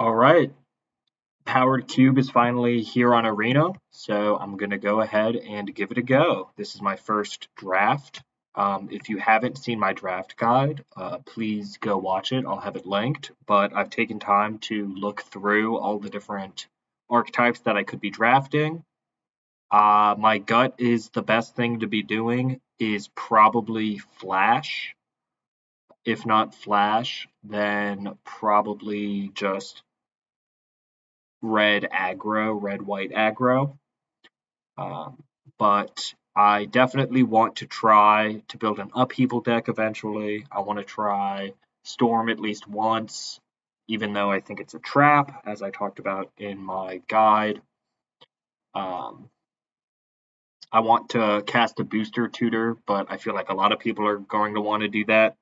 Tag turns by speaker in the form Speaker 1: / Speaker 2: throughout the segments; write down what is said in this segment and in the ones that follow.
Speaker 1: All right, Powered Cube is finally here on Arena, so I'm going to go ahead and give it a go. This is my first draft. If you haven't seen my draft guide, please go watch it. I'll have it linked, but I've taken time to look through all the different archetypes that I could be drafting. My gut is the best thing to be doing is probably Flash. If not Flash, then probably just red aggro, red white aggro. But I definitely want to try to build an upheaval deck eventually. I want to try Storm at least once, even though I think it's a trap, as I talked about in my guide. I want to cast a booster tutor, but I feel like a lot of people are going to want to do that.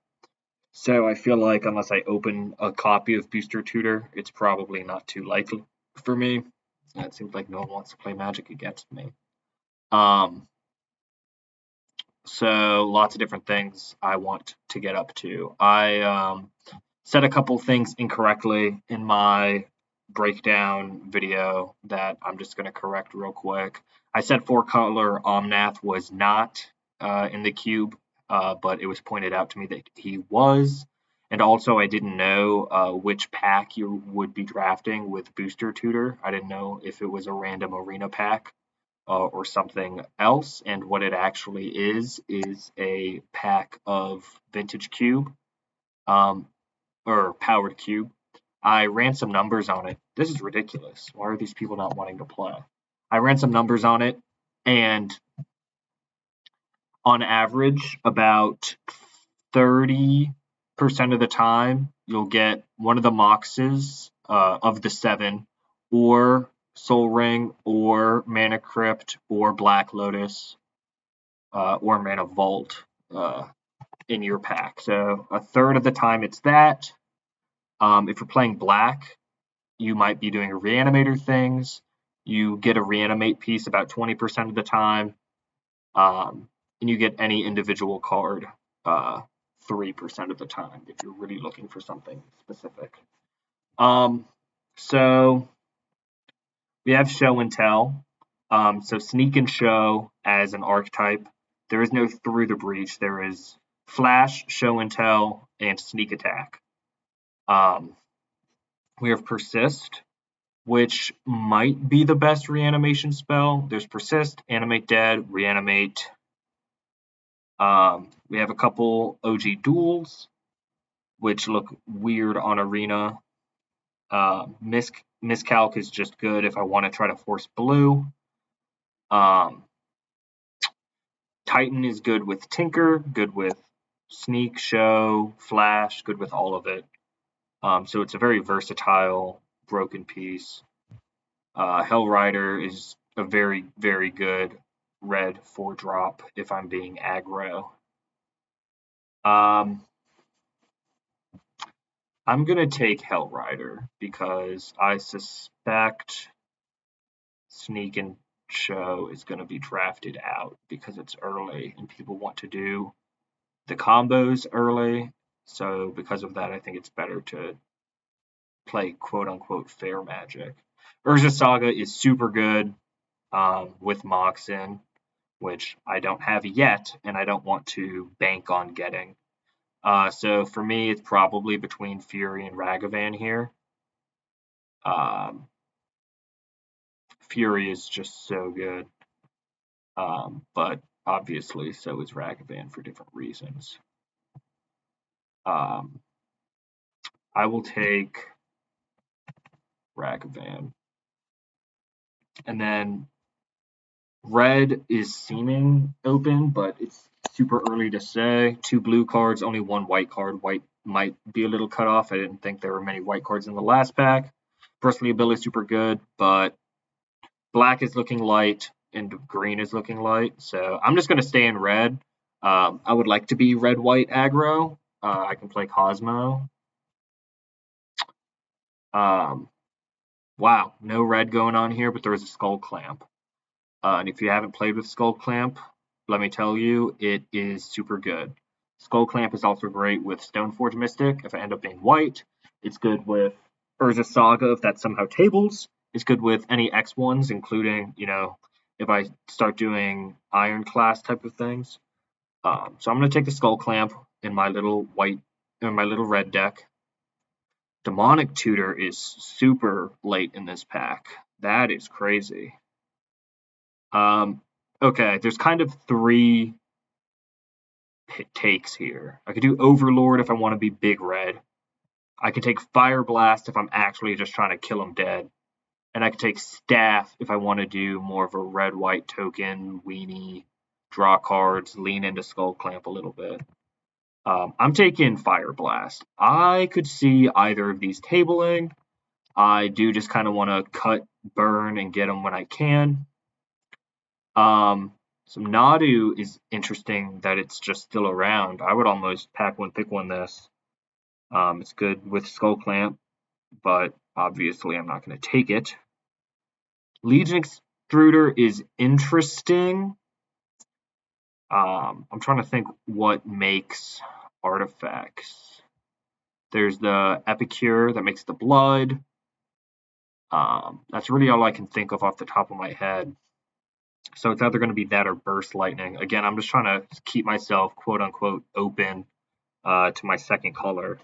Speaker 1: So I feel like unless I open a copy of Booster Tutor, it's probably not too likely for me. It seems like no one wants to play Magic against me. So lots of different things I want to get up to. I said a couple things incorrectly in my breakdown video that I'm just going to correct real quick. I said 4-color Omnath was not in the cube, but it was pointed out to me that he was. And also, I didn't know which pack you would be drafting with Booster Tutor. I didn't know if it was a random arena pack or something else. And what it actually is a pack of Vintage Cube or Powered Cube. I ran some numbers on it. This is ridiculous. Why are these people not wanting to play? I ran some numbers on it, and on average, about 30% of the time, you'll get one of the Moxes of the 7, or Soul Ring, or Mana Crypt, or Black Lotus, or Mana Vault in your pack. So a third of the time it's that. If you're playing black, you might be doing reanimator things. You get a reanimate piece about 20% of the time, and you get any individual card 3% of the time if you're really looking for something specific. So we have show and tell. So sneak and show as an archetype. There is no through the breach. There is flash, show and tell, and sneak attack. We have persist, which might be the best reanimation spell. There's persist, animate dead, reanimate. We have a couple OG duels, which look weird on arena. Miscalc is just good if I want to try to force blue. Titan is good with Tinker, good with Sneak, Show, Flash, good with all of it. So it's a very versatile broken piece. Hellrider is a very, very good red 4-drop if I'm being aggro. I'm going to take Hellrider because I suspect Sneak and Show is going to be drafted out because it's early and people want to do the combos early. So because of that, I think it's better to play quote-unquote fair Magic. Urza Saga is super good with Moxen, which I don't have yet, and I don't want to bank on getting. So for me, it's probably between Fury and Ragavan here. Fury is just so good, but obviously so is Ragavan for different reasons. I will take Ragavan. And then red is seeming open, but it's super early to say. 2 blue cards, only 1 white card. White might be a little cut off. I didn't think there were many white cards in the last pack. Bristly ability is super good, but black is looking light and green is looking light. So I'm just going to stay in red. I would like to be red-white aggro. I can play Cosmo. Wow, no red going on here, but there is a Skull Clamp. And if you haven't played with Skull Clamp, let me tell you, it is super good. Skull Clamp is also great with Stoneforge Mystic. If I end up being white, it's good with Urza Saga, if that somehow tables, is good with any X1s, including, if I start doing Iron Class type of things. So I'm going to take the Skull Clamp in my little red deck. Demonic Tutor is super late in this pack. That is crazy. Okay, there's kind of three takes here. I could do Overlord if I want to be big red. I could take Fire Blast if I'm actually just trying to kill him dead. And I could take Staff if I want to do more of a red-white token, weenie, draw cards, lean into Skull Clamp a little bit. I'm taking Fire Blast. I could see either of these tabling. I do just kind of want to cut, burn, and get them when I can. So Nadu is interesting that it's just still around. I would almost pack one, pick one this. It's good with Skull Clamp, but obviously I'm not going to take it. Legion Extruder is interesting. I'm trying to think what makes artifacts. There's the Epicure that makes the blood. That's really all I can think of off the top of my head. So it's either going to be that or Burst Lightning. Again, I'm just trying to keep myself, quote unquote, open to my second color.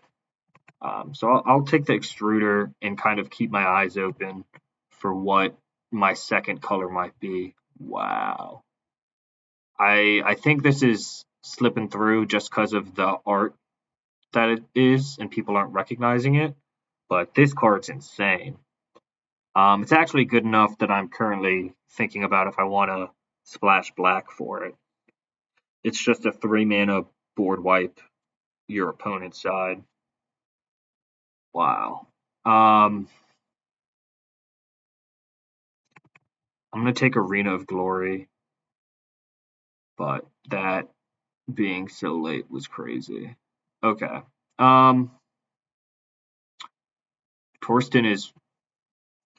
Speaker 1: So I'll take the Extruder and kind of keep my eyes open for what my second color might be. Wow. I think this is slipping through just because of the art that it is and people aren't recognizing it. But this card's insane. It's actually good enough that I'm currently thinking about if I want to splash black for it. It's just a 3-mana board wipe your opponent's side. Wow. I'm going to take Arena of Glory, but that being so late was crazy. Okay. Torsten is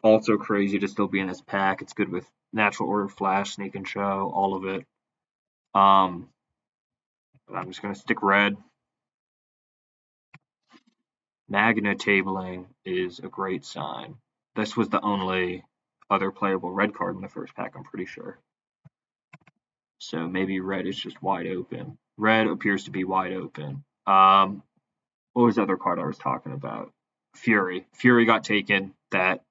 Speaker 1: also crazy to still be in this pack. It's good with Natural Order, Flash, Sneak and Show, all of it. But I'm just going to stick red. Magna tabling is a great sign. This was the only other playable red card in the first pack, I'm pretty sure. So maybe red is just wide open. Red appears to be wide open. What was the other card I was talking about? Fury. Fury got taken. That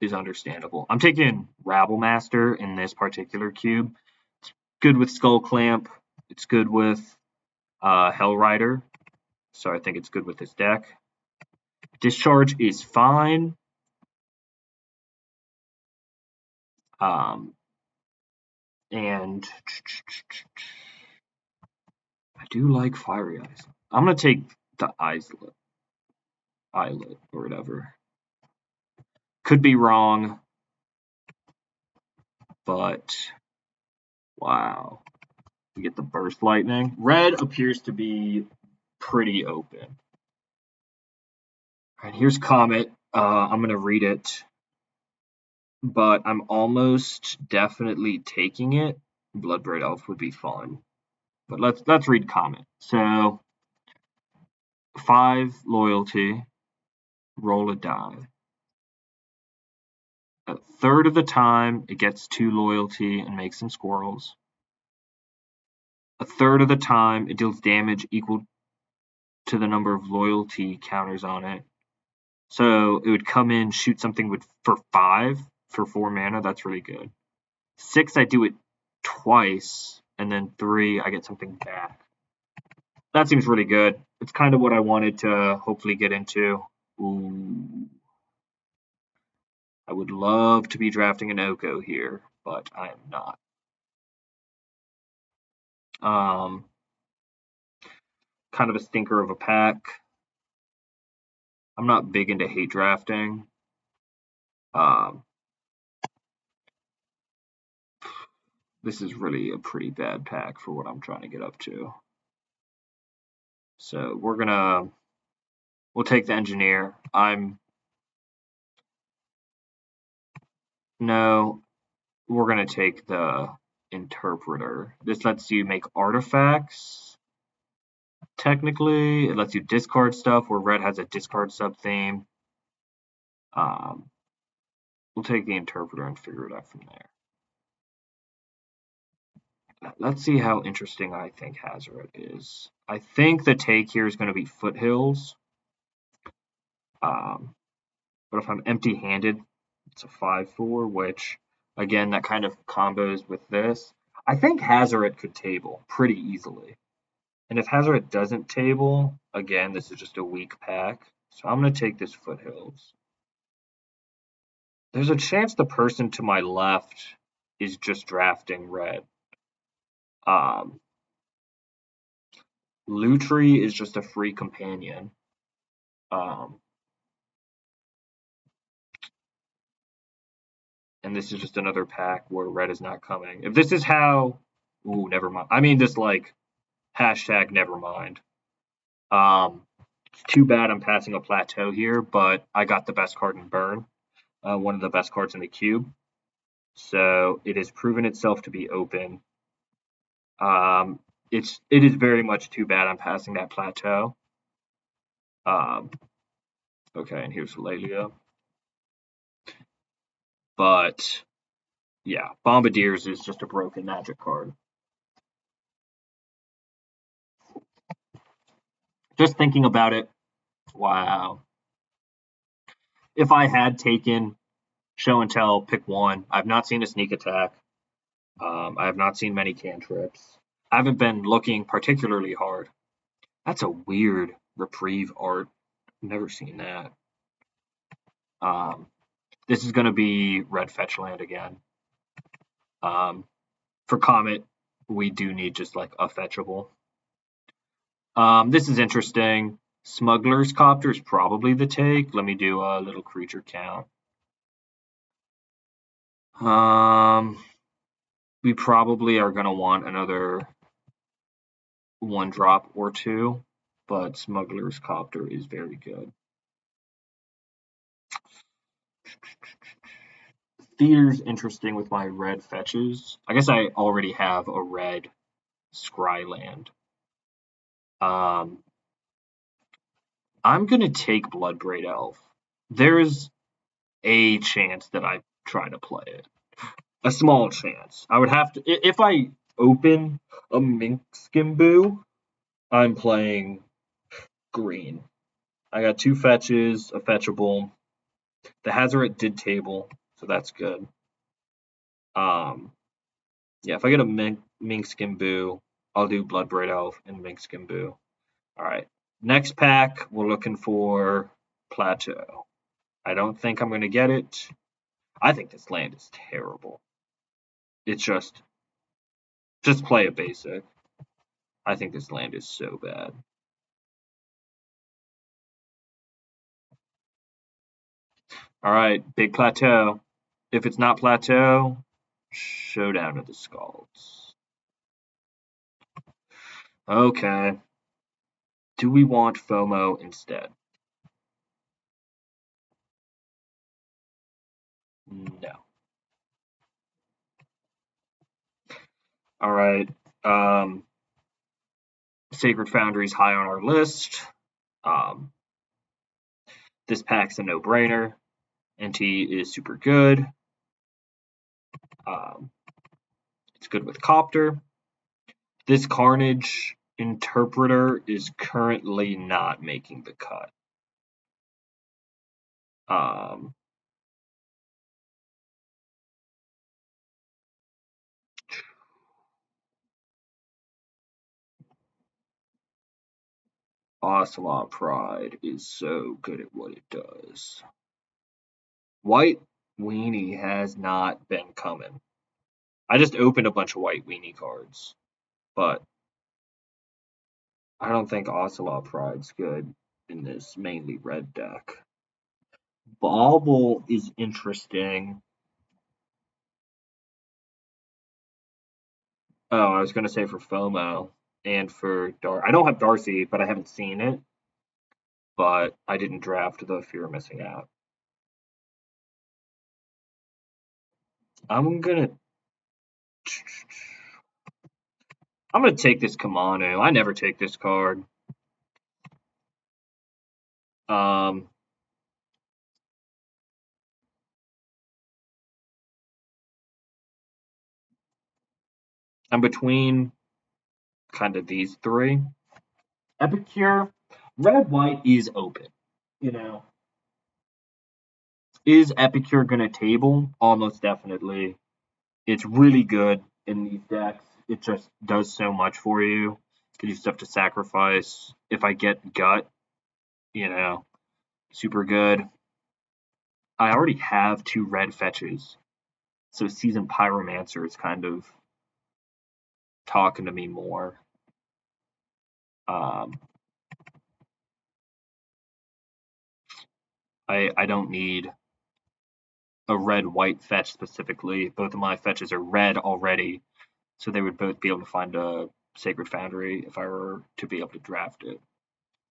Speaker 1: is understandable. I'm taking Rabblemaster in this particular cube. It's good with Skull Clamp. It's good with Hellrider. So I think it's good with this deck. Discharge is fine. And I do like Fiery Eyes. I'm going to take the Islet or whatever. Could be wrong, but wow. We get the Burst Lightning. Red appears to be pretty open. All right, here's Comet. I'm going to read it, but I'm almost definitely taking it. Bloodbraid Elf would be fun. But let's read Comet. So 5 loyalty, roll a die. A third of the time, it gets 2 loyalty and makes some squirrels. A third of the time, it deals damage equal to the number of loyalty counters on it. So it would come in, shoot something for 5 for 4 mana. That's really good. 6, I do it twice, and then 3, I get something back. That seems really good. It's kind of what I wanted to hopefully get into. Ooh. I would love to be drafting an Oko here, but I am not. Kind of a stinker of a pack. I'm not big into hate drafting. This is really a pretty bad pack for what I'm trying to get up to. So we'll take the Engineer. No, we're gonna take the Interpreter. This lets you make artifacts. Technically, it lets you discard stuff where red has a discard sub theme. We'll take the interpreter and figure it out from there. Let's see how interesting I think Hazoret is. I think the take here is going to be Foothills. But if I'm empty-handed, it's a 5/4, which, again, that kind of combos with this. I think Hazoret could table pretty easily. And if Hazoret doesn't table, again, this is just a weak pack. So I'm going to take this Foothills. There's a chance the person to my left is just drafting red. Lutri is just a free companion. And this is just another pack where red is not coming. If this is how, ooh, never mind. I mean, just like hashtag never mind. It's too bad I'm passing a plateau here, but I got the best card in Burn, one of the best cards in the cube. So it has proven itself to be open. It is very much too bad I'm passing that plateau. Okay, and here's Lelia. But yeah, Bombardiers is just a broken Magic card. Just thinking about it, wow. If I had taken Show and Tell, pick one. I've not seen a sneak attack. I have not seen many cantrips. I haven't been looking particularly hard. That's a weird reprieve art. Never seen that. This is going to be red fetch land again. For Comet, we do need just like a fetchable. This is interesting. Smuggler's Copter is probably the take. Let me do a little creature count. We probably are going to want another 1-drop or 2, but Smuggler's Copter is very good. Theater's interesting with my red fetches. I guess I already have a red Scryland. I'm going to take Bloodbraid Elf. There's a chance that I try to play it. A small chance. I would have to, if I open a Mink Skimbu, I'm playing green. I got 2 fetches, a fetchable. The Hazoret did table, so that's good. Yeah, if I get a Mink Skimbu, I'll do Bloodbraid Elf and Mink Skimbu. Alright, next pack, we're looking for Plateau. I don't think I'm going to get it. I think this land is terrible. It's just play a basic. I think this land is so bad. Alright, big Plateau. If it's not Plateau, Showdown of the Scalds. Okay. Do we want FOMO instead? No. Alright. Sacred Foundry is high on our list. This pack's a no-brainer. NT is super good. It's good with Copter. This Carnage Interpreter is currently not making the cut. Ocelot Pride is so good at what it does. White Weenie has not been coming. I just opened a bunch of White Weenie cards, but I don't think Ocelot Pride's good in this mainly red deck. Bauble is interesting. Oh, I was going to say for FOMO and for Darcy. I don't have Darcy, but I haven't seen it. But I didn't draft the Fear of Missing Out. I'm gonna take this Kamano. I never take this card. I'm between kind of these three. Epicure, red white is open. You know, is Epicure gonna table? Almost definitely. It's really good in these decks. It just does so much for you. Gives you stuff to sacrifice. If I get gut, super good. I already have 2 red fetches, so Seasoned Pyromancer is kind of talking to me more. I don't need a red-white fetch specifically. Both of my fetches are red already, so they would both be able to find a Sacred Foundry if I were to be able to draft it.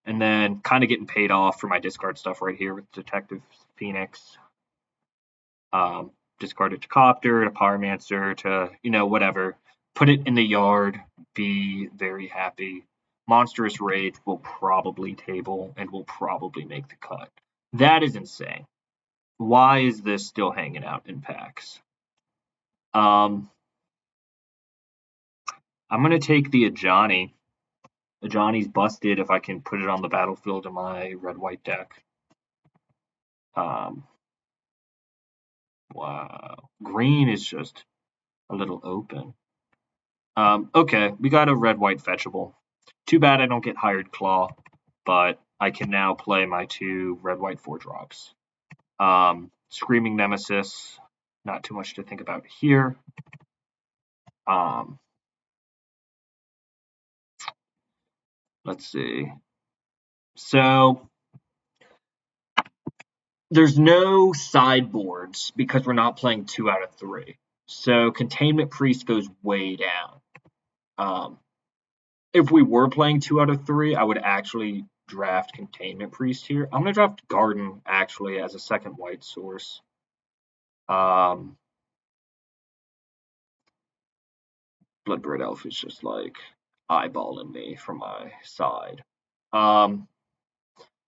Speaker 1: And then kind of getting paid off for my discard stuff right here with Detective Phoenix. Discard it to Copter, to Pyromancer, to, whatever. Put it in the yard, be very happy. Monstrous Rage will probably table and will probably make the cut. That is insane. Why is this still hanging out in packs? I'm going to take the Ajani. Ajani's busted if I can put it on the battlefield in my red-white deck. Wow. Green is just a little open. Okay, we got a red-white fetchable. Too bad I don't get Hired Claw, but I can now play my 2 red-white 4-drops. Screaming Nemesis, not too much to think about here. Let's see. So there's no sideboards because we're not playing 2 out of 3. So Containment Priest goes way down. If we were playing 2 out of 3, I would actually draft Containment Priest here. I'm going to draft Garden, actually, as a second white source. Bloodbraid Elf is just, like, eyeballing me from my side.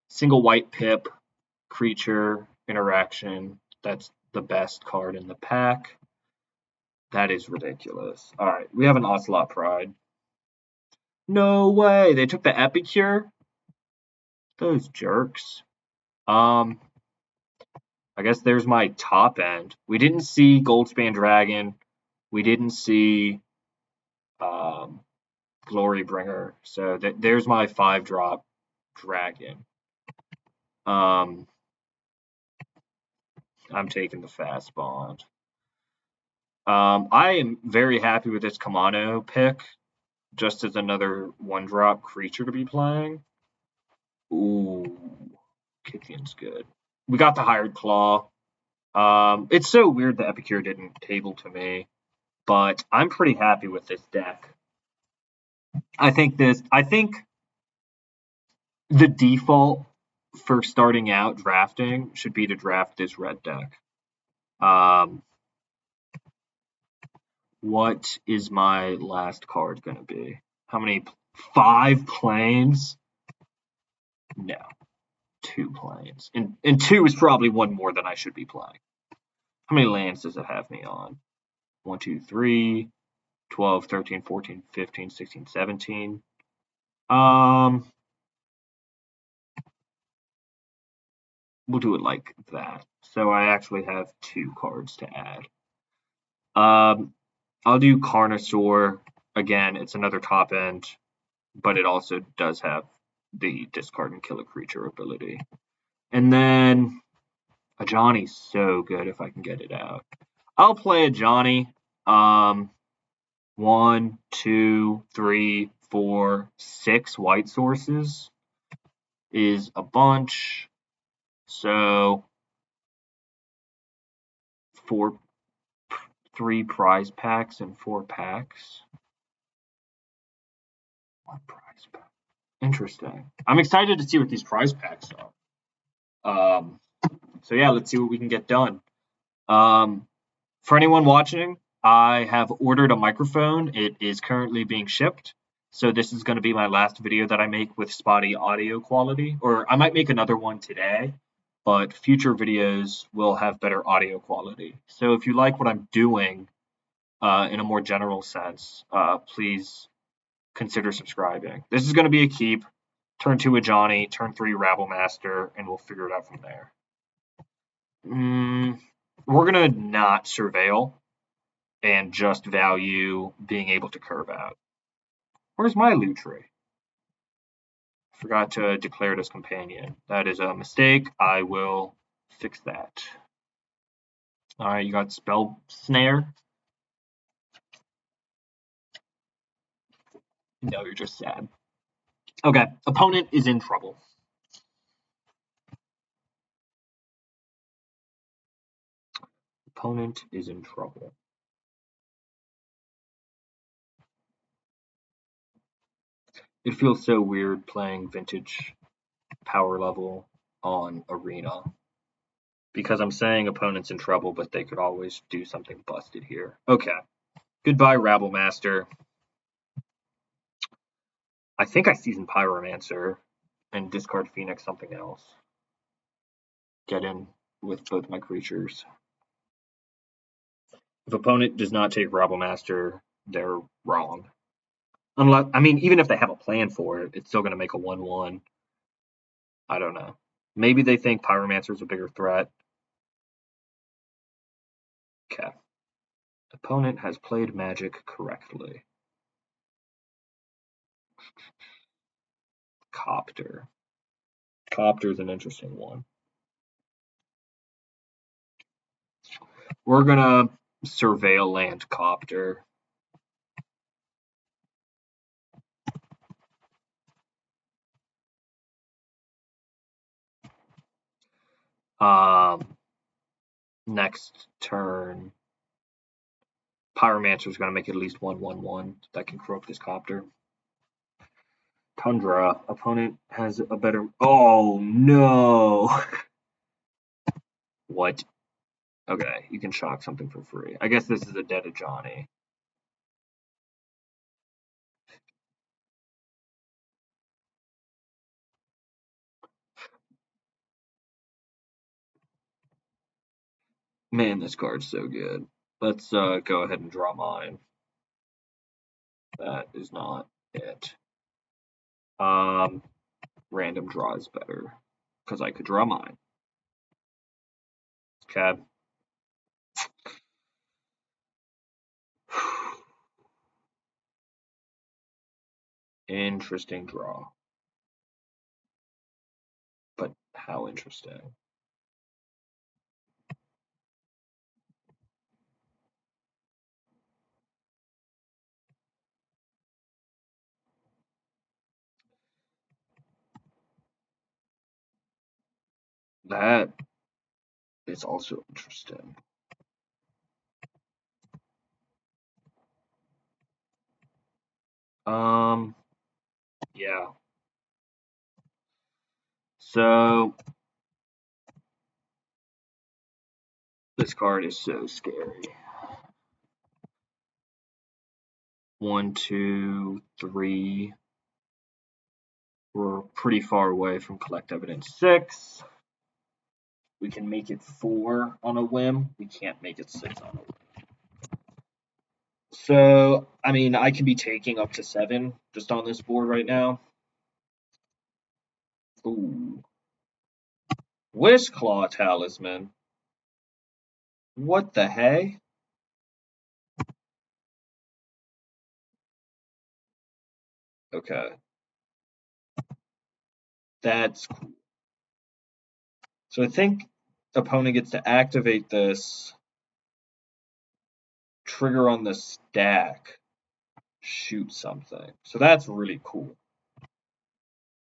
Speaker 1: Single white Pip, creature, interaction. That's the best card in the pack. That is ridiculous. All right, we have an Ocelot Pride. No way! They took the Epicure? Those jerks. I guess there's my top end. We didn't see Goldspan Dragon. We didn't see Glorybringer. So there's my 5-drop Dragon. I'm taking the Fast Bond. I am very happy with this Kamano pick, just as another 1-drop creature to be playing. Ooh, Kithian's good. We got the Hired Claw. It's so weird that Epicure didn't table to me, but I'm pretty happy with this deck. I think the default for starting out drafting should be to draft this red deck. What is my last card going to be? How many? 5 planes? No. 2 planes. And 2 is probably one more than I should be playing. How many lands does it have me on? 1, 2, 3, 12, 13, 14, 15, 16, 17. We'll do it like that. So I actually have 2 cards to add. I'll do Carnosaur. Again, it's another top end, but it also does have the discard and kill a creature ability. And then Ajani's so good if I can get it out. I'll play Ajani. 1, 2, 3, 4, 6 white sources is a bunch. So 3 prize packs and 4 packs. 1 prize pack. Interesting. I'm excited to see what these prize packs are. So yeah, let's see what we can get done. For anyone watching, I have ordered a microphone. It is currently being shipped. So this is going to be my last video that I make with spotty audio quality, or I might make another one today, but future videos will have better audio quality. So if you like what I'm doing, in a more general sense, please consider subscribing. This is going to be a keep. Turn 2 a Johnny, turn 3 Rabble Master, and we'll figure it out from there. We're going to not surveil and just value being able to curve out. Where's my loot tree? Forgot to declare it as companion. That is a mistake. I will fix that. All right, you got Spell Snare. No, you're just sad. Okay, opponent is in trouble. Opponent is in trouble. It feels so weird playing vintage power level on Arena because I'm saying opponent's in trouble, but they could always do something busted here. Okay, goodbye Rabble Master. I think I season Pyromancer and discard Phoenix something else. Get in with both my creatures. If opponent does not take Rabble Master, they're wrong. Unless, I mean, even if they have a plan for it, it's still going to make a 1/1. I don't know. Maybe they think Pyromancer is a bigger threat. Okay. Opponent has played Magic correctly. Copter. Copter is an interesting one. We're going to surveil land Copter. Next turn, Pyromancer is going to make at least 1/1/1 that can croak this Copter. Tundra. Opponent has a better. Oh no! What? Okay, you can shock something for free. I guess this is a dead of Johnny. Man, this card's so good. Let's go ahead and draw mine. That is not it. Random draw is better because I could draw mine. Okay. Interesting draw. But how interesting. That is also interesting. Yeah. So this card is so scary. 1, 2, 3. We're pretty far away from collect evidence 6. We can make it 4 on a whim. We can't make it 6 on a whim. So, I mean, I can be taking up to 7 just on this board right now. Ooh. Wishclaw Talisman. What the hey? Okay. That's cool. So I think opponent gets to activate this, trigger on the stack, shoot something. So that's really cool.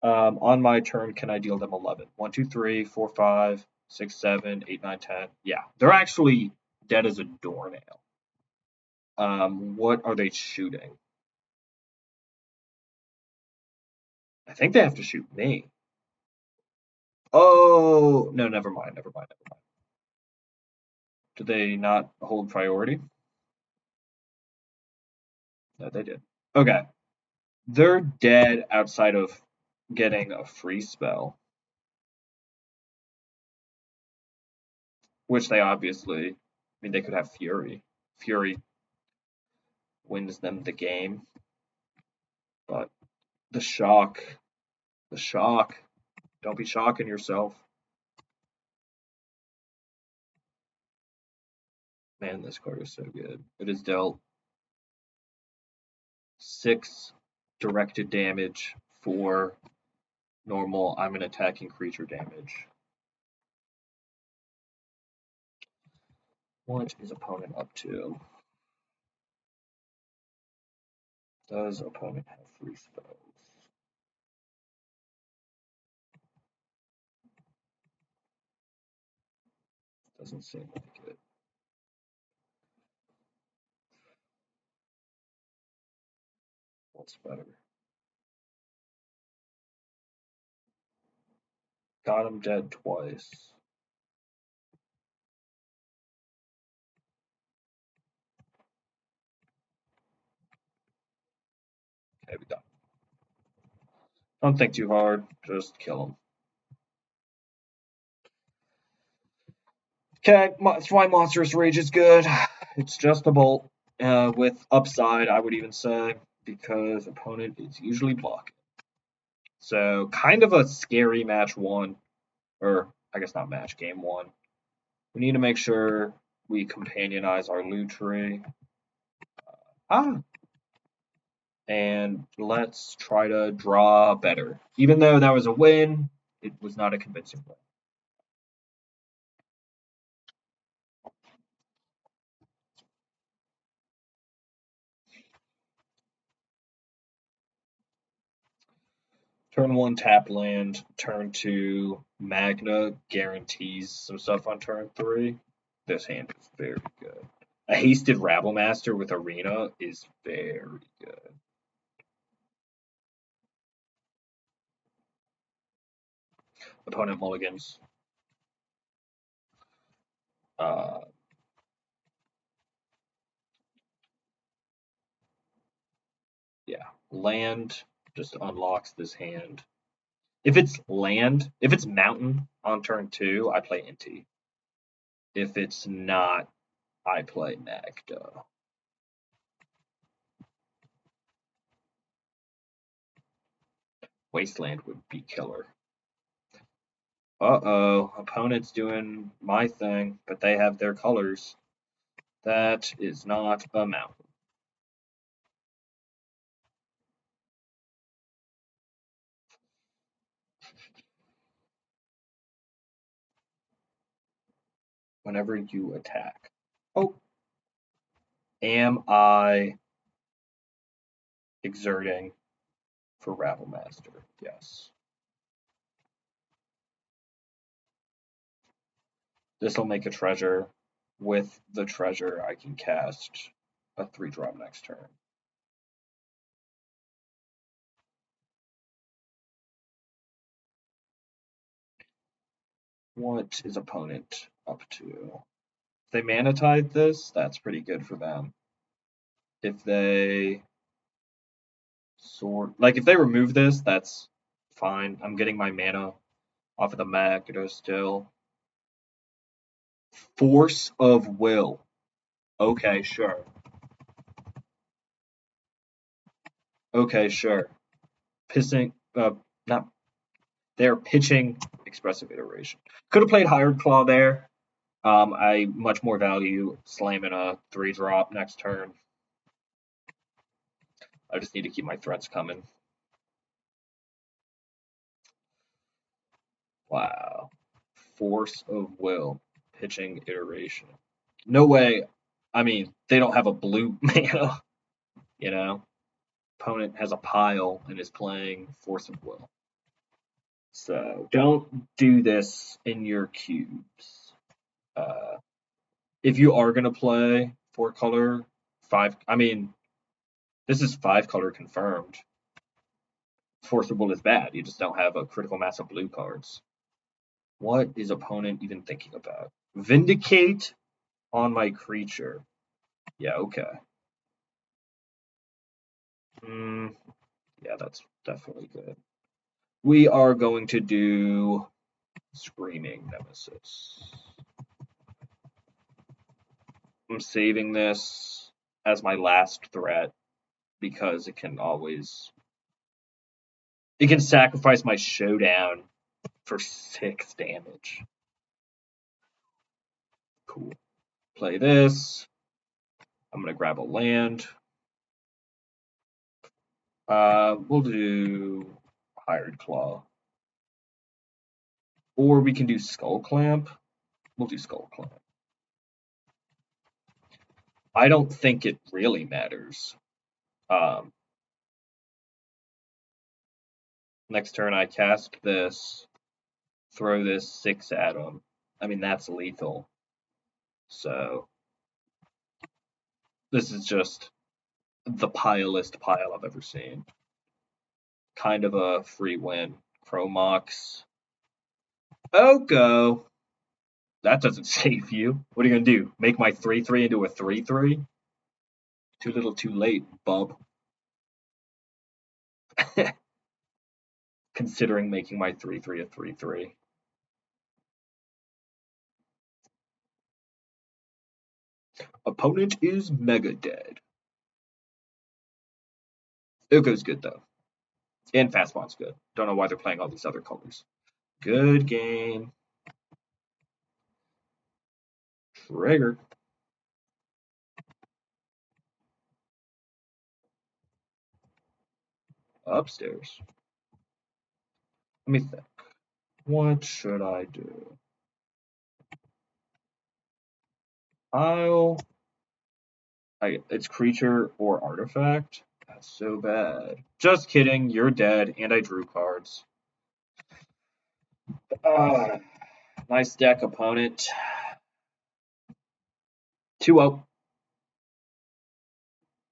Speaker 1: On my turn, can I deal them 11? 1, 2, 3, 4, 5, 6, 7, 8, 9, 10. Yeah, they're actually dead as a doornail. What are they shooting? I think they have to shoot me. Oh, no, never mind. Do they not hold priority? No, they did. Okay. They're dead outside of getting a free spell. Which they obviously, I mean, they could have Fury. Fury wins them the game. But the shock, don't be shocking yourself. Man, this card is so good. It is dealt 6 directed damage, 4 normal. I'm an attacking creature damage. What is opponent up to? Does opponent have 3 spells? Doesn't seem like it. What's better? Got him dead twice. Okay, we done. Don't think too hard, just kill him. Okay, that's why Monstrous Rage is good. It's just a bolt with upside, I would even say, because opponent is usually blocking. So kind of a scary match 1, or I guess not match, game 1. We need to make sure we companionize our loot tree. And let's try to draw better. Even though that was a win, it was not a convincing win. Turn 1 tap land, turn 2 Magna guarantees some stuff on turn 3. This hand is very good. A hasted Rabblemaster with Arena is very good. Opponent mulligans. Yeah, land just unlocks this hand. If it's land, if it's mountain on turn 2, I play Inti. If it's not, I play Magda. Wasteland would be killer. Uh-oh, opponent's doing my thing, but they have their colors. That is not a mountain. Whenever you attack. Oh. Am I exerting for Rabblemaster? Yes. This will make a treasure. With the treasure, I can cast a 3-drop next turn. What is opponent up to? If they mana tide this, that's pretty good for them. If they if they remove this, that's fine. I'm getting my mana off of the Magda still. Force of Will. Okay, sure. Okay, sure. They're pitching Expressive Iteration. Could have played Hired Claw there. I much more value slamming a 3-drop next turn. I just need to keep my threats coming. Wow. Force of Will. Pitching Iteration. No way. I mean, they don't have a blue mana, you know? Opponent has a pile and is playing Force of Will. So don't do this in your cubes. If you are going to play 4-color, this is 5-color confirmed. Force of Will is bad. You just don't have a critical mass of blue cards. What is opponent even thinking about? Vindicate on my creature. Yeah, okay. Yeah, that's definitely good. We are going to do Screaming Nemesis. I'm saving this. as my last threat because it can sacrifice my showdown for 6 damage. Cool. Play this. I'm gonna grab a land. We'll do Hired Claw. Or we can do Skull Clamp. We'll do Skull Clamp. I don't think it really matters. Next turn I cast this, throw this 6 at him. I mean, that's lethal. So this is just the pilest pile I've ever seen. Kind of a free win. Chromox. Oko! That doesn't save you. What are you gonna do? Make my 3/3 into a 3/3? Too little too late, bub. Considering making my 3/3 a 3/3. Opponent is mega dead. Oko's good though. And Fastball's good. Don't know why they're playing all these other colors. Good game. Trigger. Upstairs. Let me think. What should I do? It's creature or artifact. That's so bad. Just kidding. You're dead, and I drew cards. Nice deck, opponent. 2-0.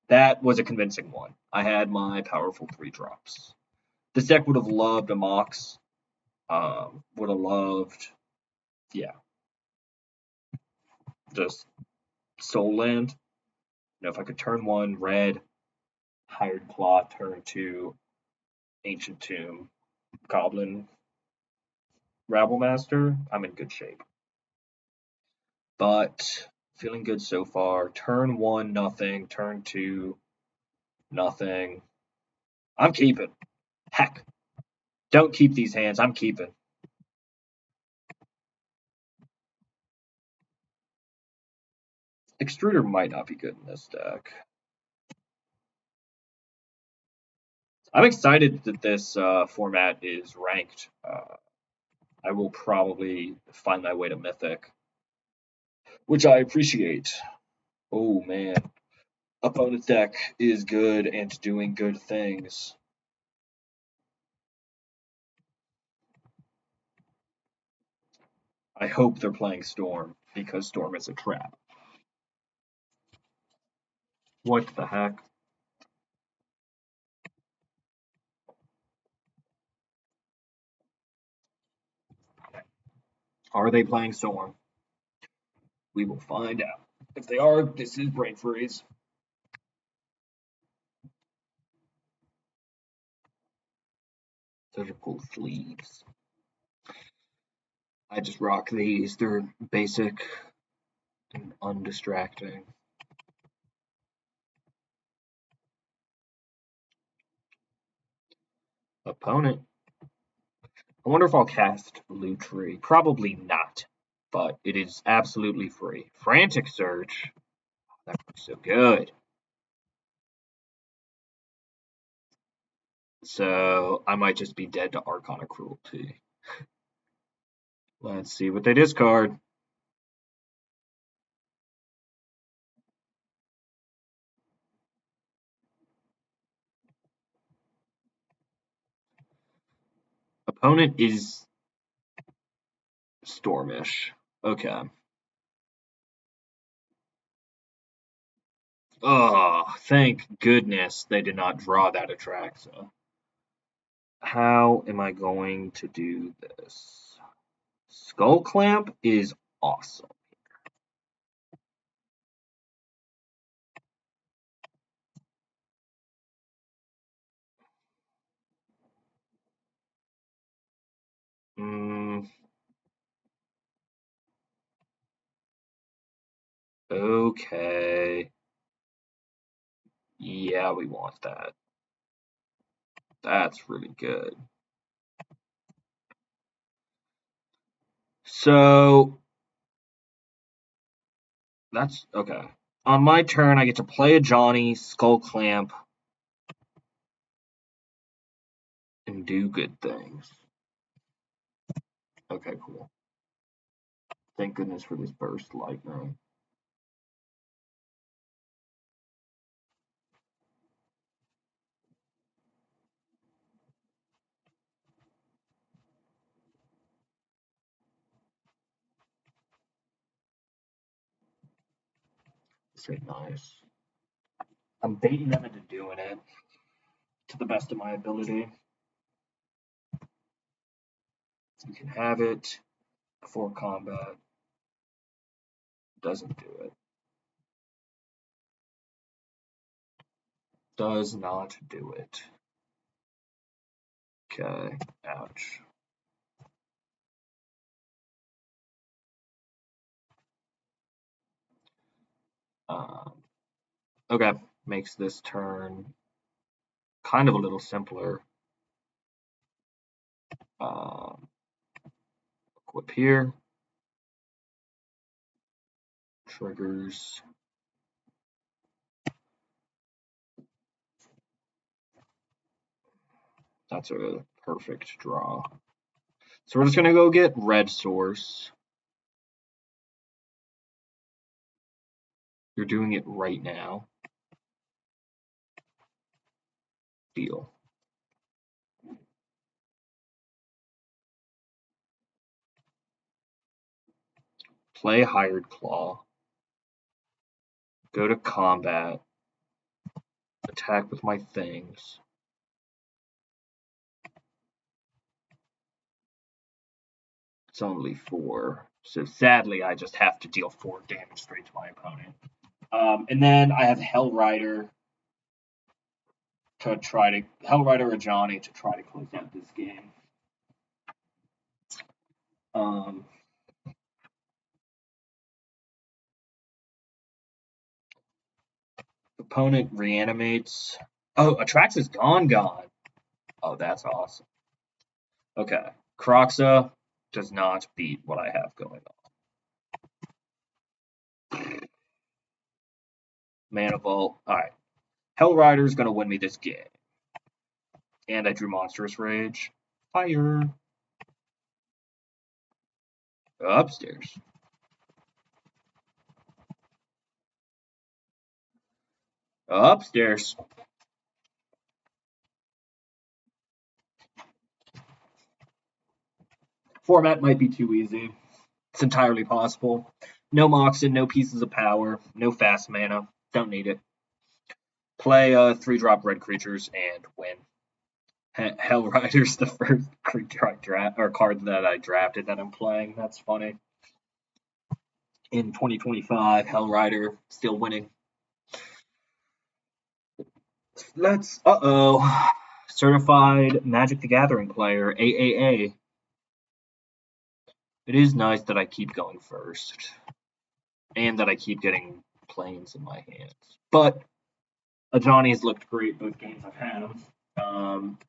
Speaker 1: That was a convincing one. I had my powerful 3 drops. This deck would have loved a Mox. Would have loved, yeah, just Soul Land. You know, if I could turn 1 red, Hired Claw, turn 2 Ancient Tomb, Goblin, Rabblemaster, I'm in good shape. But feeling good so far. Turn 1, nothing. Turn 2, nothing. I'm keeping. Heck. Don't keep these hands. I'm keeping. Extruder might not be good in this deck. I'm excited that this format is ranked. I will probably find my way to Mythic, which I appreciate. Oh man. Opponent's deck is good and doing good things. I hope they're playing Storm, because Storm is a trap. What the heck? Are they playing Storm? We will find out. If they are, this is Brain Freeze. Those are cool sleeves. I just rock these. They're basic and undistracting. Opponent. I wonder if I'll cast Lutri. Probably not, but it is absolutely free. Frantic Search. That looks so good. So I might just be dead to Arcana Cruelty. Let's see what they discard. Opponent is Stormish. Okay. Oh, thank goodness they did not draw that Atraxa. How am I going to do this? Skull Clamp is awesome. Okay. Yeah, we want that. That's really good. So that's okay. On my turn, I get to play a Johnny, Skull Clamp, and do good things. Okay, cool. Thank goodness for this burst lightning. This ain't nice. I'm baiting them into doing it to the best of my ability. You can have it before combat. Doesn't do it. Does not do it. Okay, ouch. Okay, makes this turn kind of a little simpler. Equip here. Triggers. That's a perfect draw. So we're just going to go get red source. You're doing it right now. Deal. Play Hired Claw. Go to combat. Attack with my things. It's only 4. So sadly, I just have to deal 4 damage straight to my opponent. And then I have Hell Rider to try to Hell Rider or Johnny to try to close out this game. Opponent reanimates. Oh, Atrax is gone. Oh, that's awesome. Okay, Croxa does not beat what I have going on. Mana Vault. All right, Hell Rider's gonna win me this game. And I drew Monstrous Rage. Fire. Upstairs. Upstairs. Format might be too easy. It's entirely possible. No Moxen, no pieces of power, no fast mana. Don't need it. Play 3-drop red creatures and win. Hell Rider's the first creature I draft or card that I drafted that I'm playing. That's funny. In 2025, Hell Rider still winning. Let's certified Magic the Gathering player AAA. It is nice that I keep going first, and that I keep getting planes in my hands. But Johnny's looked great both games I've had him.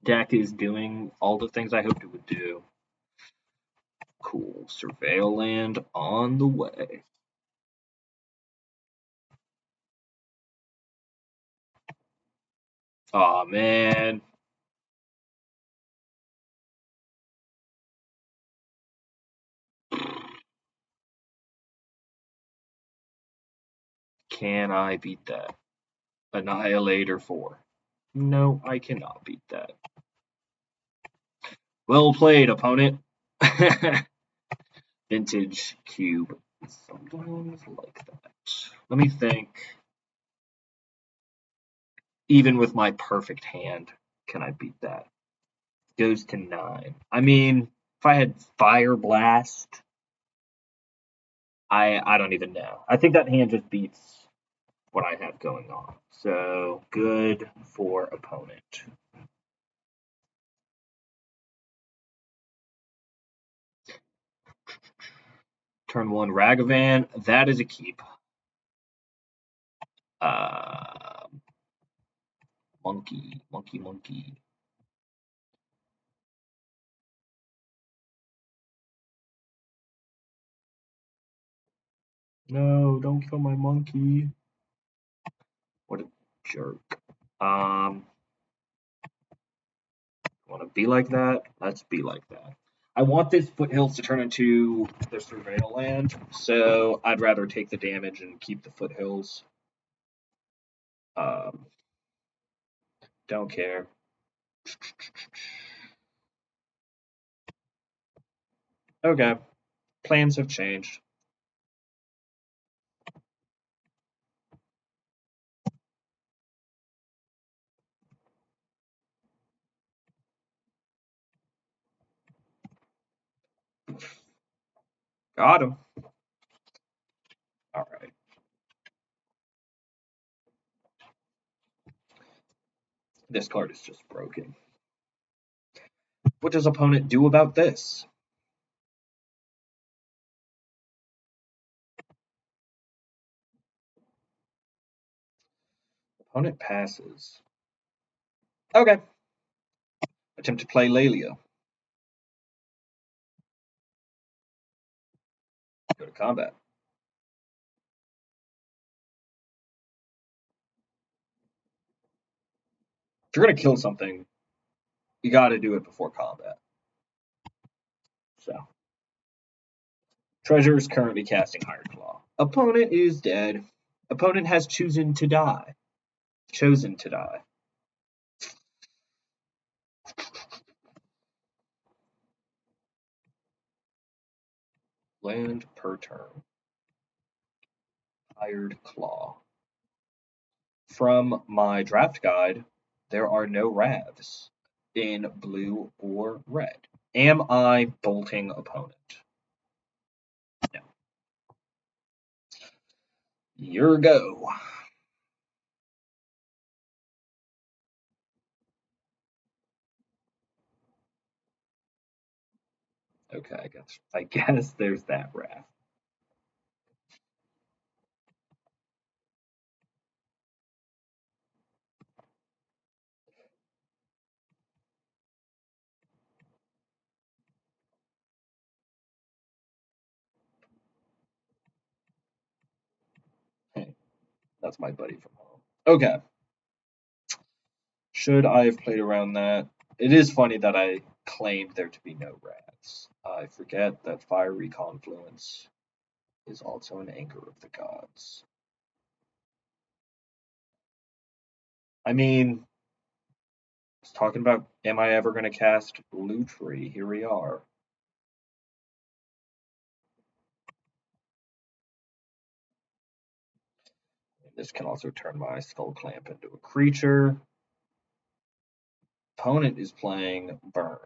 Speaker 1: Deck is doing all the things I hoped it would do. Cool. Surveil land on the way. Aw, man. Can I beat that? Annihilator 4. No, I cannot beat that. Well played, opponent. Vintage cube. Sometimes like that. Let me think. Even with my perfect hand, can I beat that? Goes to 9. I mean, if I had Fire Blast, I don't even know. I think that hand just beats what I have going on. So good for opponent. Turn 1 Ragavan. That is a keep. Uh, monkey, monkey, monkey. No, don't kill my monkey. What a jerk. Want to be like that? Let's be like that. I want this foothills to turn into the surveil land, so I'd rather take the damage and keep the foothills. Don't care. Okay, plans have changed. Got him. All right. This card is just broken. What does opponent do about this? Opponent passes. Okay. Attempt to play Lelia. Go to combat. If you're going to kill something, you got to do it before combat. So, Treasure is currently casting Hired Claw. Opponent is dead. Opponent has chosen to die. Chosen to die. Land per turn. Hired Claw. From my draft guide, there are no Ravs in blue or red. Am I bolting opponent? No. Your go. Okay, I guess there's that Rav. Hey, that's my buddy from home. Okay. Should I have played around that? It is funny that I claimed there to be no Ravs. I forget that Fiery Confluence is also an anchor of the gods. I mean, I was talking about, am I ever going to cast Lutri? Here we are. This can also turn my Skull Clamp into a creature. Opponent is playing Burn.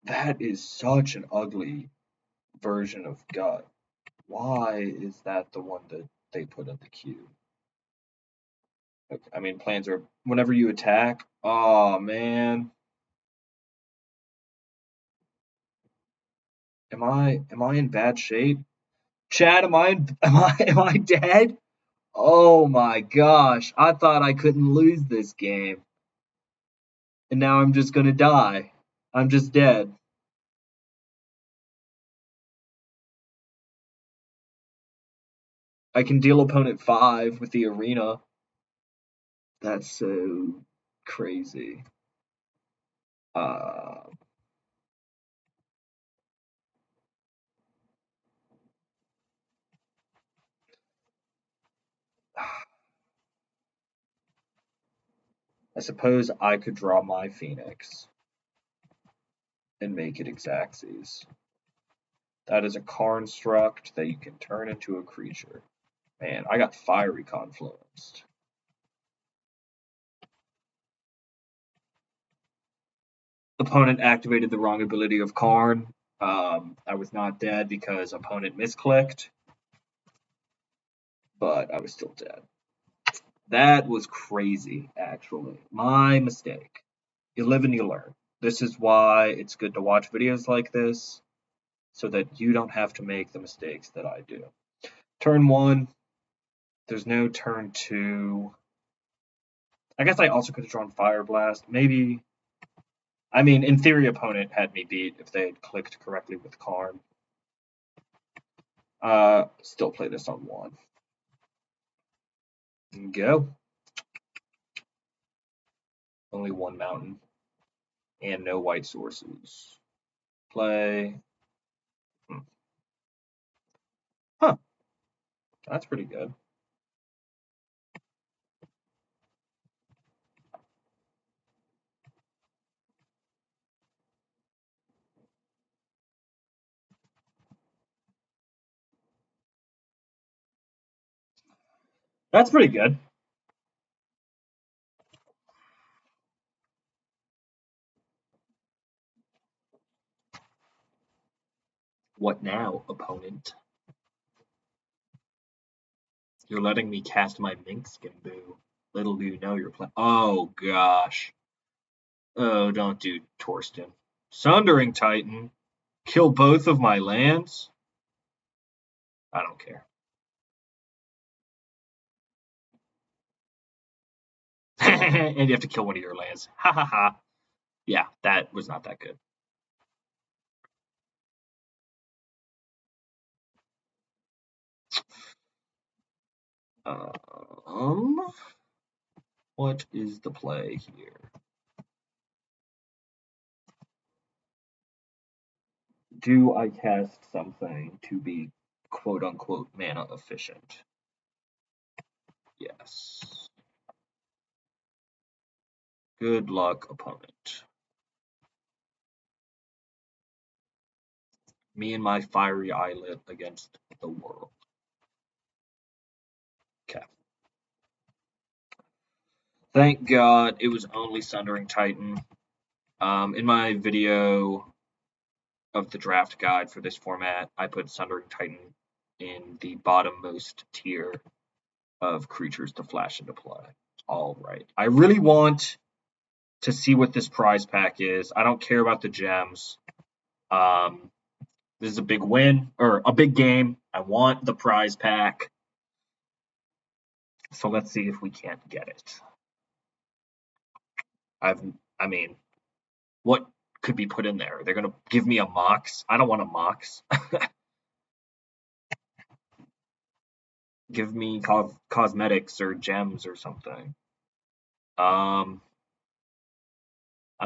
Speaker 1: That is such an ugly version of Gut. Why is that the one that they put in the queue? Okay, I mean, plans are whenever you attack. Oh man, am I in bad shape? Chad, am I dead? Oh my gosh, I thought I couldn't lose this game, and now I'm just gonna die. I'm just dead. I can deal opponent 5 with the arena. That's so crazy. Uh, I suppose I could draw my Phoenix and make it Xaxes. That is a construct that you can turn into a creature. Man, I got Fiery Confluenced. Opponent activated the wrong ability of Karn. I was not dead because opponent misclicked, but I was still dead. That was crazy, actually. My mistake. You live and you learn. This is why it's good to watch videos like this, so that you don't have to make the mistakes that I do. Turn 1, There's no turn 2. I guess I also could have drawn Fire Blast. Maybe. I mean, in theory, opponent had me beat if they had clicked correctly with Karn. Still play this on 1. Go. Only 1 mountain. And no white sources. Play. Huh. That's pretty good. That's pretty good. What now, opponent? You're letting me cast my mink skin, boo. Little do you know you're playing. Oh, gosh. Oh, don't do Torsten. Sundering Titan. Kill both of my lands? I don't care. And you have to kill one of your lands. Ha ha ha. Yeah, that was not that good. What is the play here? Do I cast something to be quote unquote mana efficient? Yes. Good luck, opponent. Me and my fiery eyelid against the world. Okay. Thank God it was only Sundering Titan. In my video of the draft guide for this format, I put Sundering Titan in the bottommost tier of creatures to flash into play. All right. I really want to see what this prize pack is. I don't care about the gems. This is a big win, or a big game. I want the prize pack. So let's see if we can't get it. I mean, what could be put in there? They're going to give me a Mox? I don't want a Mox. Give me cosmetics or gems or something. I'm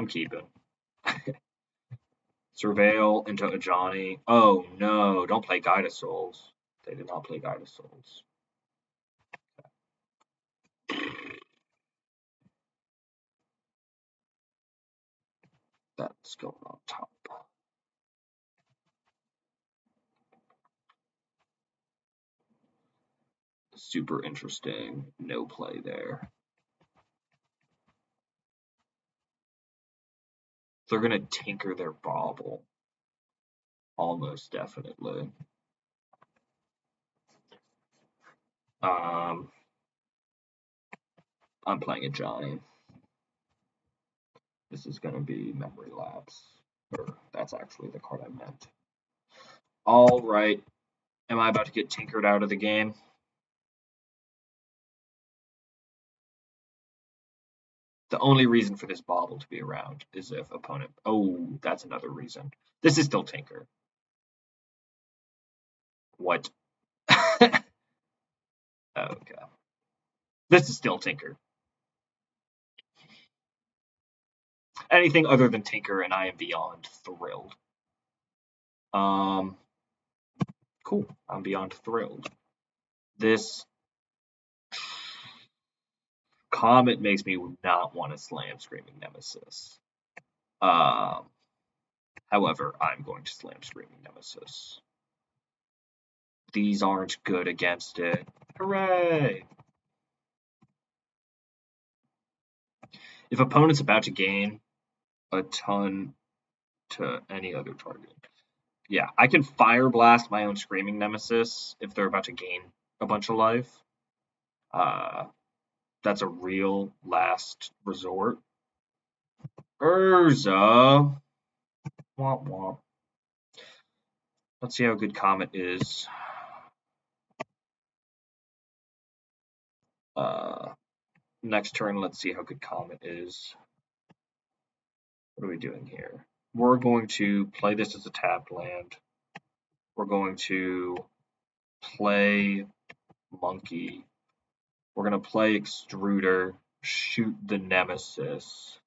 Speaker 1: keeping. Surveil into Ajani. Oh no, don't play Guide of Souls. They did not play Guide of Souls. That's going on top. Super interesting. No play there. They're going to tinker their bauble. Almost definitely. I'm playing a giant. This is going to be memory lapse. Or that's actually the card I meant. All right. Am I about to get tinkered out of the game? The only reason for this bauble to be around is if opponent. Oh, that's another reason. This is still tinker. What? Okay. This is still tinker. Anything other than tinker, and I am beyond thrilled. Cool. I'm beyond thrilled. This Comet makes me not want to slam Screaming Nemesis. However, I'm going to slam Screaming Nemesis. These aren't good against it. Hooray! If opponent's about to gain a ton to any other target. Yeah, I can Fire Blast my own Screaming Nemesis if they're about to gain a bunch of life. That's a real last resort. Urza. Womp womp. Let's see how good Comet is. Next turn, let's see how good Comet is. What are we doing here? We're going to play this as a tapped land. We're going to play Monkey. We're going to play Extruder, shoot the Nemesis.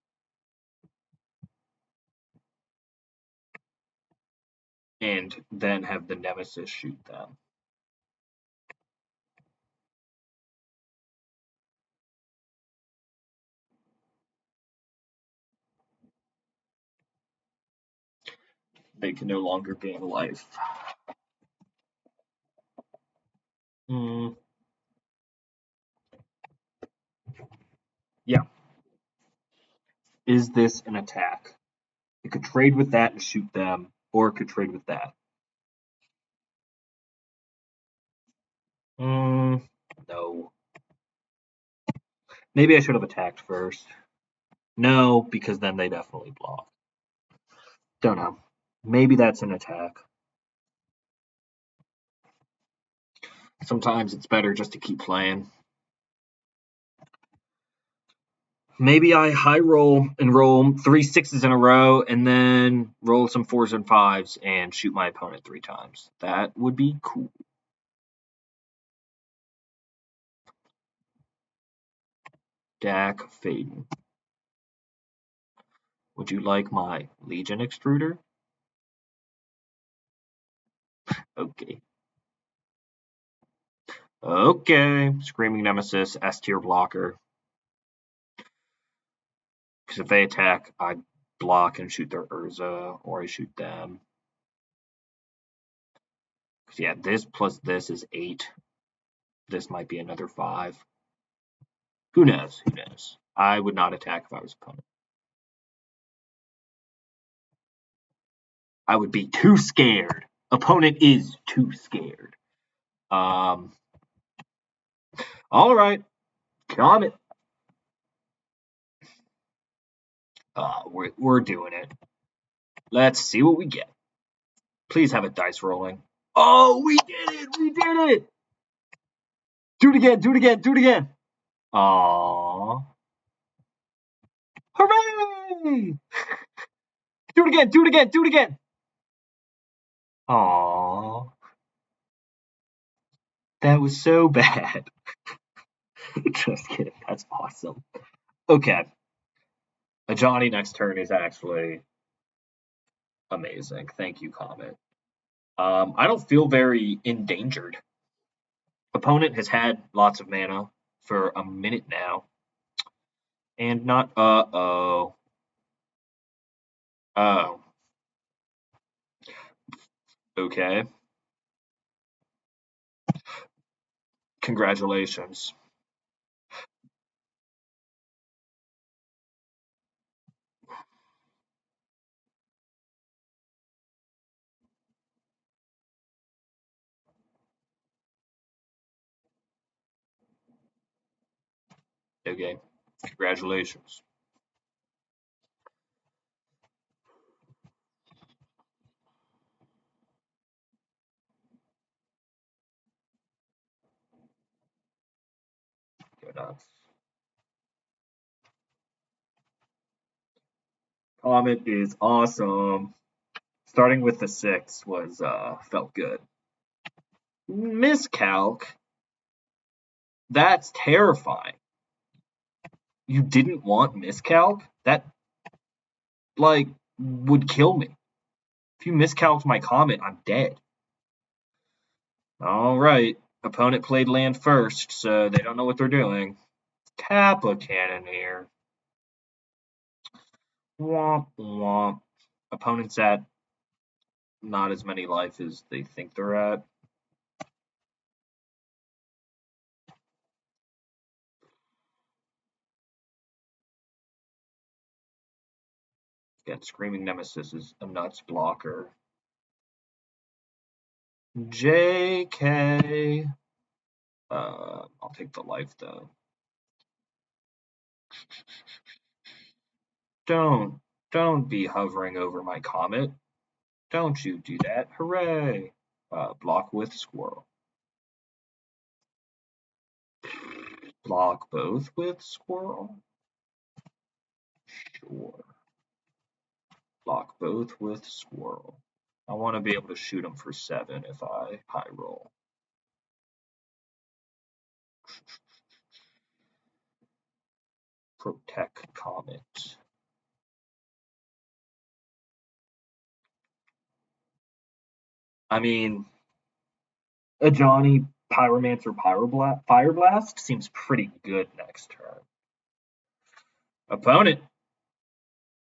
Speaker 1: And then have the Nemesis shoot them. They can no longer gain life. Yeah. Is this an attack? It could trade with that and shoot them, or it could trade with that. No. Maybe I should have attacked first. No, because then they definitely block. Don't know. Maybe that's an attack. Sometimes it's better just to keep playing. Maybe I high roll and roll 3 6s in a row and then roll some 4s and 5s and shoot my opponent 3 times. That would be cool. Dak Faden. Would you like my Legion Extruder? Okay. Okay. Screaming Nemesis, S tier blocker. Because if they attack, I block and shoot their Urza, or I shoot them. Because yeah, this plus this is 8. This might be another 5. Who knows? Who knows? I would not attack if I was opponent. I would be too scared. Opponent is too scared. All right. Comet. We're doing it. Let's see what we get. Please have it dice rolling. Oh, we did it! We did it! Do it again, do it again, do it again. Aww. Hooray! Do it again, do it again, do it again. Aww. That was so bad. Just kidding. That's awesome. Okay. A Johnny next turn is actually amazing. Thank you, Comet. I don't feel very endangered. Opponent has had lots of mana for a minute now. And not oh. Oh. Okay. Congratulations. Okay. Congratulations. Go nuts. Comet is awesome. Starting with the 6 was felt good. Miscalc. That's terrifying. You didn't want miscalc? That like would kill me. If you miscalc my Comet, I'm dead. All right. Opponent played land first, so they don't know what they're doing. Tap a Cannoneer. Womp womp. Opponent's at not as many life as they think they're at. Again, Screaming Nemesis is a nuts blocker. JK. I'll take the life though. Don't be hovering over my Comet. Don't you do that. Hooray. Block with Squirrel. Block both with squirrel? Sure. Block both with squirrel. I want to be able to shoot him for 7 if I high roll. Protect Comet. I mean, a Johnny Pyromancer Fire Blast seems pretty good next turn. Opponent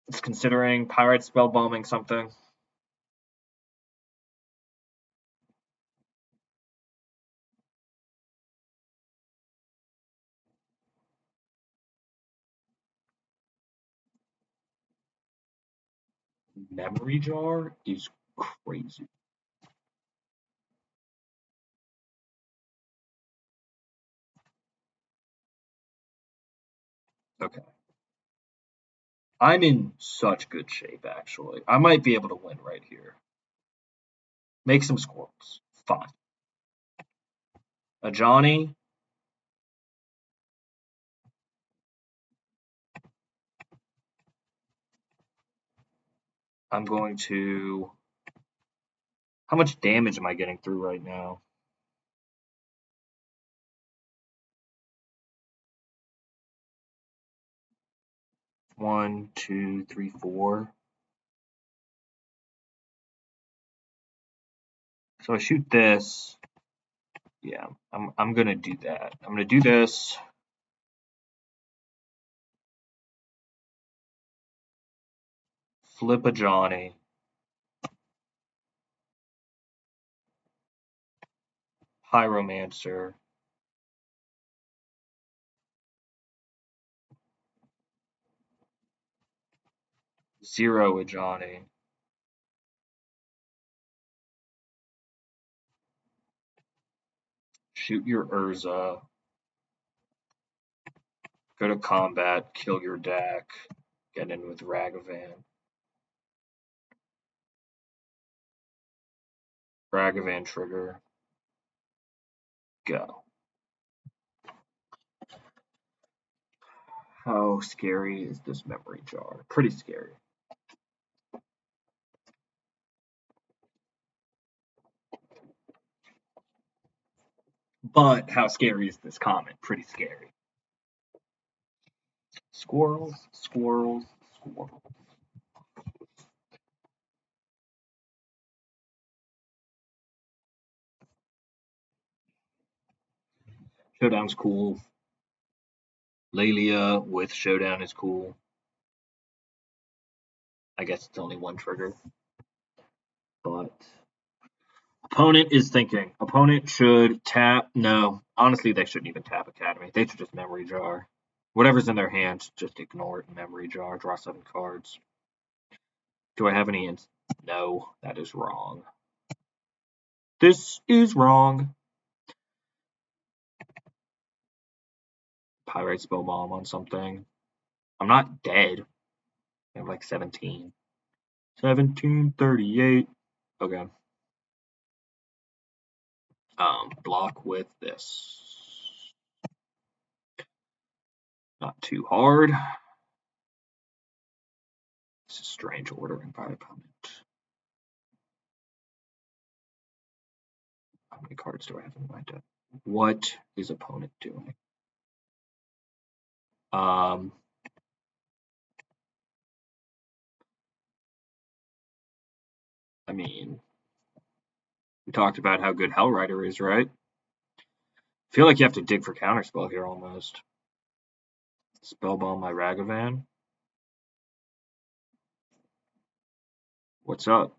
Speaker 1: is considering Pirate Spellbombing something. Memory Jar is crazy. Okay. I'm in such good shape, actually. I might be able to win right here. Make some squirrels. Fine. A Johnny. I'm going to... How much damage am I getting through right now? One, two, three, four. So I shoot this. Yeah, I'm gonna do that. I'm gonna do this. Flip a Johnny. Pyromancer. Zero a Johnny. Shoot your Urza. Go to combat. Kill your deck. Get in with Ragavan. Ragavan trigger. Go. How scary is this memory jar? Pretty scary. But how scary is this comment? Pretty scary. Squirrels, squirrels, squirrels. Showdown's cool. Lelia with Showdown is cool. I guess it's only one trigger. But opponent is thinking. Opponent should tap. No, honestly, they shouldn't even tap Academy. They should just memory jar. Whatever's in their hand, just ignore it. Memory jar. Draw 7 cards. Do I have any? No, that is wrong. This is wrong. Pirate Spell Bomb on something. I'm not dead. I have like 17. 1738. Okay. Block with this. Not too hard. This is strange ordering by opponent. How many cards do I have in my deck? What is opponent doing? I mean, we talked about how good Hellrider is, right? I feel like you have to dig for counterspell here almost. Spellbomb my Ragavan. What's up?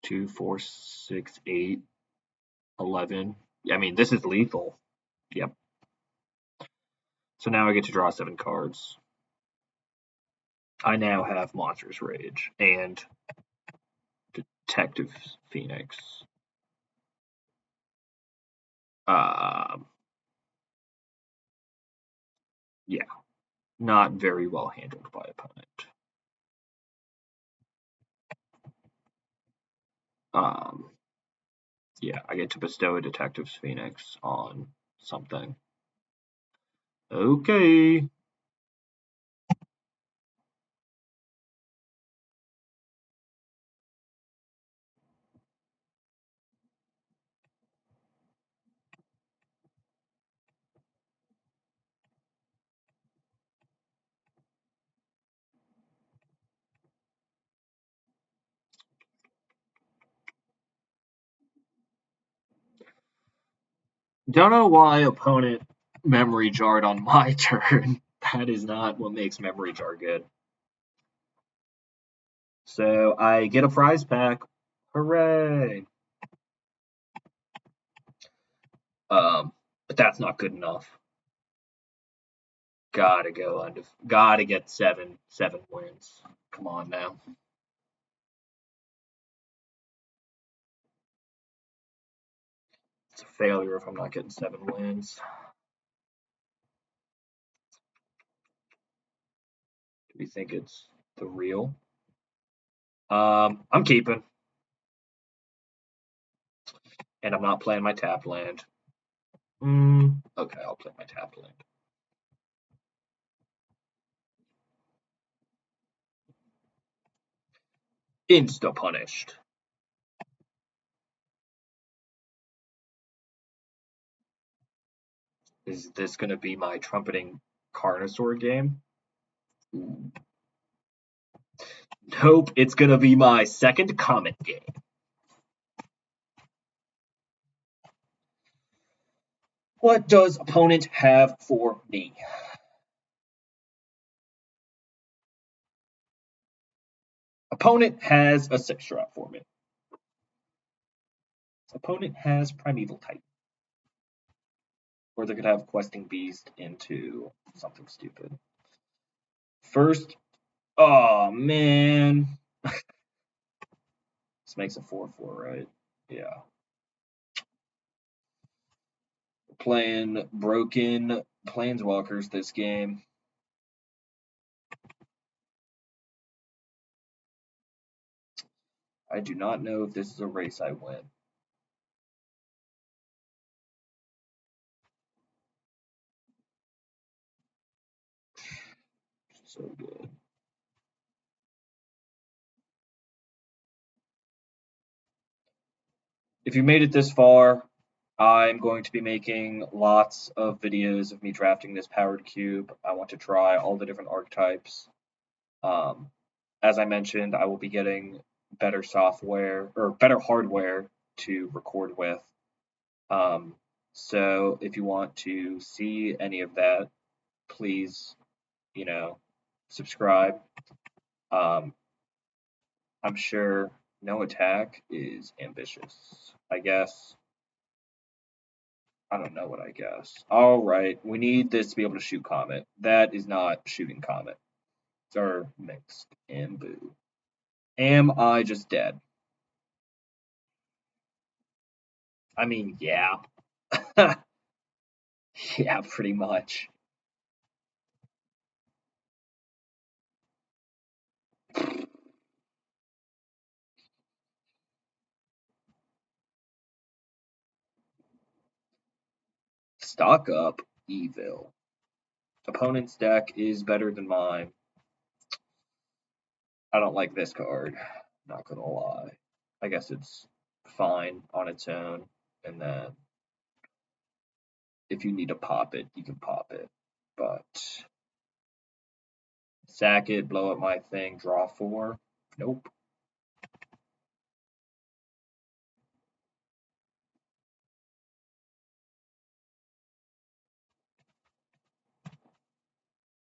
Speaker 1: Two, four, six, 8, 11. I mean, this is lethal. Yep. So now I get to draw 7 cards. I now have Monstrous Rage and Detective Phoenix. Yeah, not very well handled by opponent. Yeah, I get to bestow a Detective's Phoenix on something. Okay. Don't know why opponent memory jarred on my turn. That is not what makes memory jar good. So I get a prize pack. Hooray! But that's not good enough. Gotta go under. Gotta get seven wins. Come on now. It's a failure if I'm not getting 7 wins. Do we think it's the real? I'm keeping, and I'm not playing my tap land. Okay, I'll play my tap land. Insta punished. Is this gonna be my trumpeting Carnosaur game? Ooh. Nope, it's gonna be my second Comet game. What does opponent have for me? Opponent has a 6-drop for me. Opponent has Primeval Titan. Or they could have Questing Beast into something stupid. First, oh man. This makes a 4-4, right? Yeah. Playing broken Planeswalkers this game. I do not know if this is a race I win. So good. If you made it this far, I'm going to be making lots of videos of me drafting this powered cube. I want to try all the different archetypes. As I mentioned, I will be getting better software or better hardware to record with. So if you want to see any of that, please, subscribe. Um, I'm sure no attack is ambitious. I guess. I don't know what I guess. All right, we need this to be able to shoot Comet. That is not shooting Comet. Or mixed and boo. Am I just dead? I mean, yeah. Yeah, pretty much. Stock up, evil. Opponent's deck is better than mine. I don't like this card. Not gonna lie. I guess it's fine on its own. And then if you need to pop it, you can pop it. But sack it, blow up my thing, draw 4. Nope.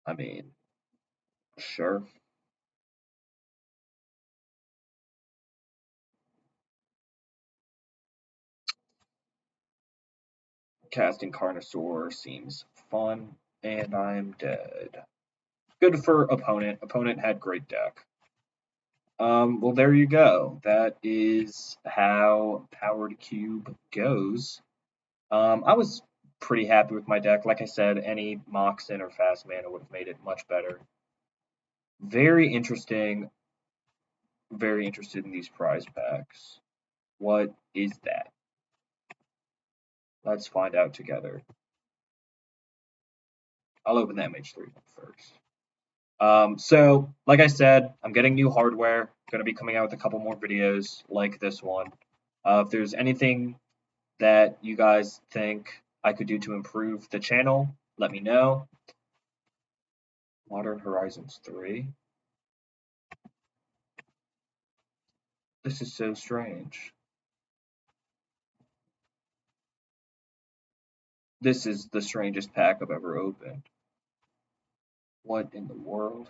Speaker 1: I mean, sure. Casting Carnosaur seems fun, and I'm dead. Good for opponent. Opponent had great deck. Well, there you go. That is how Powered Cube goes. I was pretty happy with my deck. Like I said, any Moxen or Fast Mana would have made it much better. Very interesting. Very interested in these prize packs. What is that? Let's find out together. I'll open the MH3 one first. So, like I said, I'm getting new hardware. Going to be coming out with a couple more videos like this one. If there's anything that you guys think I could do to improve the channel, let me know. Modern Horizons 3. This is so strange. This is the strangest pack I've ever opened. What in the world?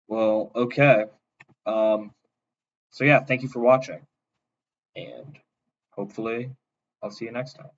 Speaker 1: Well, okay. So yeah, thank you for watching, and hopefully I'll see you next time.